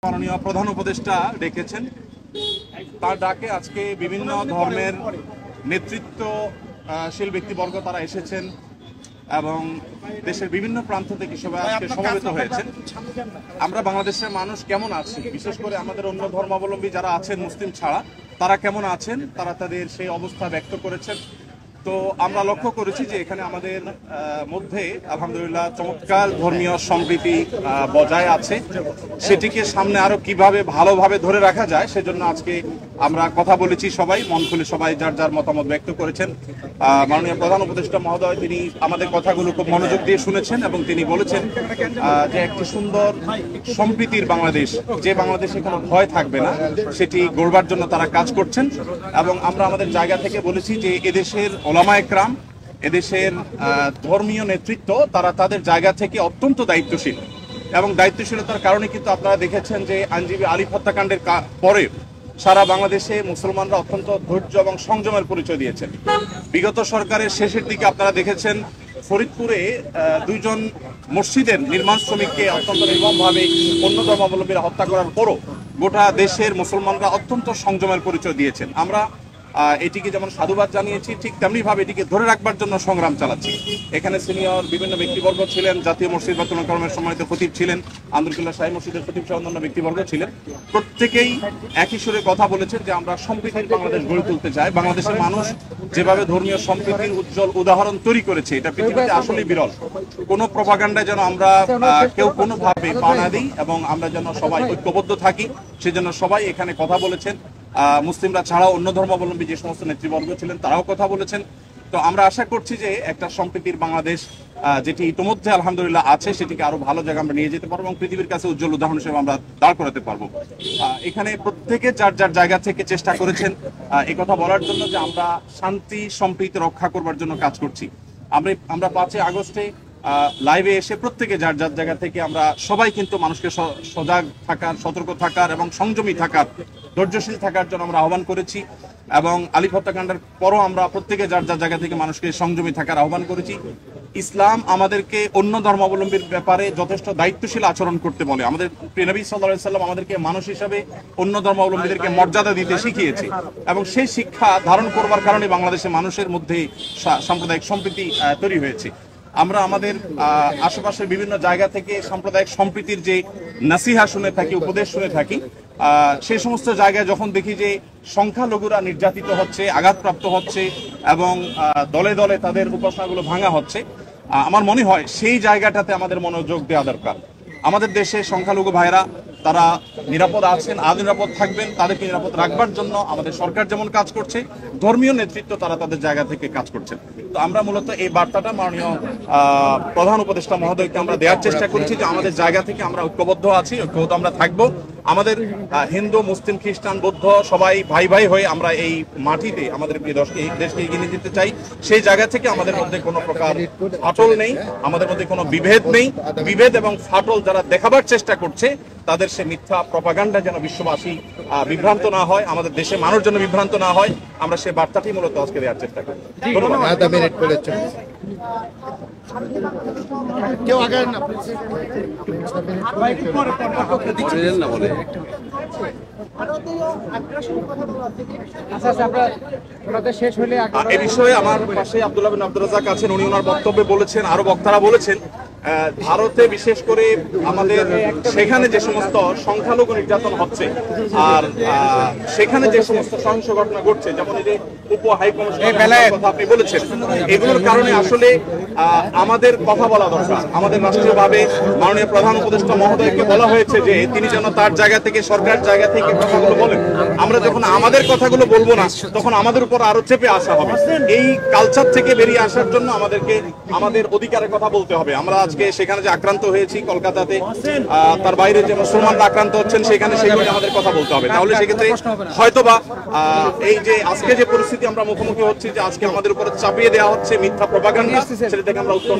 মাননীয় প্রধান উপদেষ্টা ডেকেছেন। তার ডাকে আজকে বিভিন্ন ধর্মের নেতৃত্বশীল ব্যক্তিবর্গ তারা এসেছেন এবং দেশের বিভিন্ন প্রান্ত থেকে সবাই আজকে সমবেত হয়েছেন। আমরা বাংলাদেশের মানুষ কেমন আছি, বিশেষ করে আমাদের অন্য ধর্মাবলম্বী যারা আছেন মুসলিম ছাড়া, তারা কেমন আছেন, তারা তাদের সেই অবস্থা ব্যক্ত করেছেন। তো আমরা লক্ষ্য করেছি যে এখানে আমাদের মধ্যে আলহামদুলিল্লাহ চমৎকার ধর্মীয় সম্প্রীতি বজায় আছে। সেটিকে সামনে আরো কিভাবে ভালোভাবে ধরে রাখা যায় সেজন্য আজকে আমরা কথা বলেছি, সবাই মন খুলে সবাই যার যার মতামত ব্যক্ত করেছেন। মাননীয় প্রধান উপদেষ্টা মহোদয় তিনি আমাদের কথাগুলো খুব মনোযোগ দিয়ে শুনেছেন এবং তিনি বলেছেন যে একটি সুন্দর সম্প্রীতির বাংলাদেশ, যে বাংলাদেশে কোনো ভয় থাকবে না, সেটি গড়বার জন্য তারা কাজ করছেন। এবং আমরা আমাদের জায়গা থেকে বলেছি যে এদেশের ওলামায়ে কেরাম, এদেশের ধর্মীয় নেতৃত্ব তারা তাদের জায়গা থেকে অত্যন্ত দায়িত্বশীল এবং দায়িত্বশীলতার কারণে কিন্তু আপনারা দেখেছেন যে আইনজীবী আলিফ হত্যাকাণ্ডের পরে সারা বাংলাদেশে মুসলমানরা অত্যন্ত ধৈর্য এবং সংযমের পরিচয় দিয়েছেন। বিগত সরকারের শেষের দিকে আপনারা দেখেছেন ফরিদপুরে দুইজন মসজিদের নির্মাণ শ্রমিককে অত্যন্ত নির্মমভাবে অন্য ধর্মাবলম্বীরা হত্যা করার পরও গোটা দেশের মুসলমানরা অত্যন্ত সংযমের পরিচয় দিয়েছেন। আমরা এটিকে যেমন সাধুবাদ জানিয়েছি, ঠিক তেমনি ভাবে এটিকে ধরে রাখবার জন্য সংগ্রাম চালাচ্ছি। এখানে সিনিয়র বিভিন্ন ব্যক্তিবর্গ ছিলেন, জাতীয় মসজিদ বাতুল কর্মের সম্মানিত খতিব ছিলেন, আন্দরকিল্লা শাহী মসজিদের খতিব সহ অন্যান্য ব্যক্তিবর্গ ছিলেন। প্রত্যেকেই একই সুরে কথা বলেছেন যে আমরা সম্প্রীতির বাংলাদেশ গড়ে তুলতে চাই। বাংলাদেশের মানুষ যেভাবে ধর্মীয় সম্প্রীতির উজ্জ্বল উদাহরণ তৈরি করেছে, এটা পৃথিবীতে আসলেই বিরল। কোনো প্রপাগান্ডায় যেন আমরা কেউ কোনোভাবে পা না দিই এবং আমরা যেন সবাই ঐক্যবদ্ধ থাকি, সেজন্য সবাই এখানে কথা বলেছেন। মুসলিমরা ছাড়াও অন্য ধর্মাবলম্বী যে সমস্ত নেতৃবর্গ ছিলেন তারাও কথা বলেছেন। তো আমরা আশা করছি যে একটা সম্প্রীতির বাংলাদেশ যেটি ইতিমধ্যে আলহামদুলিল্লাহ আছে, সেটিকে আরো ভালো জায়গায় আমরা নিয়ে যেতে পারবো এবং পৃথিবীর কাছে উজ্জ্বল উদাহরণ হিসেবে আমরা দাঁড় করাতে পারবো। এখানে প্রত্যেকে যার যার জায়গা থেকে চেষ্টা করেছেন এই কথা বলার জন্য যে আমরা শান্তি সম্প্রীতি রক্ষা করবার জন্য কাজ করছি। আমরা 5 আগস্টে লাইভে এসে প্রত্যেকে যার যার জায়গা থেকে আমরা সবাই কিন্তু মানুষকে সজাগ থাকার, সতর্ক থাকার এবং সংযমী থাকার, ধৈর্যশীল থাকার জন্য আমরা আহ্বান করেছি। এবং আলিফ হত্যাকাণ্ডের পরও আমরা প্রত্যেকে যার যার জায়গা থেকে মানুষকে সংযমী থাকার আহ্বান করেছি। ইসলাম আমাদেরকে অন্য ধর্মাবলম্বীর ব্যাপারে যথেষ্ট দায়িত্বশীল আচরণ করতে বলে। আমাদের প্রিয় নবী সাল্লাল্লাহু আলাইহি সাল্লাম আমাদেরকে মানুষ হিসাবে অন্য ধর্মাবলম্বীদেরকে মর্যাদা দিতে শিখিয়েছে এবং সেই শিক্ষা ধারণ করবার কারণে বাংলাদেশের মানুষের মধ্যে সাম্প্রদায়িক সম্প্রীতি তৈরি হয়েছে। আমরা আমাদের আশেপাশের বিভিন্ন জায়গা থেকে সাম্প্রদায়িক সম্প্রীতির যে নাসিহা শুনে থাকি, উপদেশ শুনে থাকি, সেই সমস্ত জায়গায় যখন দেখি যে সংখ্যালঘুরা নির্যাতিত হচ্ছে, আঘাতপ্রাপ্ত হচ্ছে এবং দলে দলে তাদের উপাসনাগুলো ভাঙা হচ্ছে, আমার মনে হয় সেই জায়গাটাতে আমাদের মনোযোগ দেওয়া দরকার। আমাদের দেশে সংখ্যালঘু ভাইরা তারা নিরাপদ আছেন, আরো নিরাপদ থাকবেন। তাদেরকে নিরাপদ রাখবার জন্য আমাদের সরকার যেমন কাজ করছে, ধর্মীয় নেতৃত্ব তারা তাদের জায়গা থেকে কাজ করছেন। তো আমরা মূলত এই বার্তাটা মাননীয় প্রধান উপদেষ্টা মহোদয়কে আমরা দেওয়ার চেষ্টা করছি যে আমাদের জায়গা থেকে আমরা ঐক্যবদ্ধ আছি, ঐক্যবদ্ধ আমরা থাকবো। আমাদের হিন্দু, মুসলিম, খ্রিস্টান, বৌদ্ধ সবাই ভাই ভাই হয়ে আমরা এই মাটিতে আমাদের দেশকে এগিয়ে নিয়ে যেতে চাই। সেই জায়গা থেকে আমাদের মধ্যে কোনো প্রকার ফাটল নেই, আমাদের মধ্যে কোনো বিভেদ নেই। বিভেদ এবং ফাটল যারা দেখাবার চেষ্টা করছে তাদের সে মিথ্যা প্রপাগান্ডা যেন বিশ্ববাসী বিভ্রান্ত না হয়, আমাদের দেশে মানুষ যেন বিভ্রান্ত না হয়, আমরা সে বার্তাটি মূলত আজকে দেওয়ার চেষ্টা করি। এ বিষয়ে আমার পাশে আব্দুল্লাহ বিন আব্দুর রাজ্জাক আছেন, উনি ওনার বক্তব্যে বলেছেন, আরো বক্তারা বলেছেন ভারতে বিশেষ করে আমাদের সেখানে যে সমস্ত সংখ্যালঘু নির্যাতন হচ্ছে আর সেখানে যে সমস্ত সহিংস ঘটনা ঘটছে, যেমন এই যে উপ হাইকমিশনের কথা আপনি বলেছেন, এগুলোর কারণে আসলে আমাদের কথা বলা দরকার। আমাদের রাষ্ট্রীয়ভাবে মাননীয় প্রধান উপদেষ্টা মহোদয়কে বলা হয়েছে যে তিনি যেন তার জায়গা থেকে, সরকার জায়গা থেকে কথাগুলো বলেন। আমরা যখন আমাদের কথাগুলো বলবো না, তখন আমাদের উপর আরো চেপে আসা হবে। এই কালচার থেকে বেরিয়ে আসার জন্য আমাদেরকে আমাদের অধিকারের কথা বলতে হবে। আমরা আজকে সেখানে যে আক্রান্ত হয়েছি কলকাতাতে, তার বাইরে যে মুসলমানরা আক্রান্ত হচ্ছেন সেখানে, সেগুলো আমাদের কথা বলতে হবে। তাহলে সেক্ষেত্রে হয়তোবা এই যে আজকে যে পরিস্থিতি আমরা মুখোমুখি হচ্ছি, যে আজকে আমাদের উপরে চাপিয়ে দেওয়া হচ্ছে মিথ্যা প্রপাগান্ডা, সেটা থেকে আমরা উত্তরণ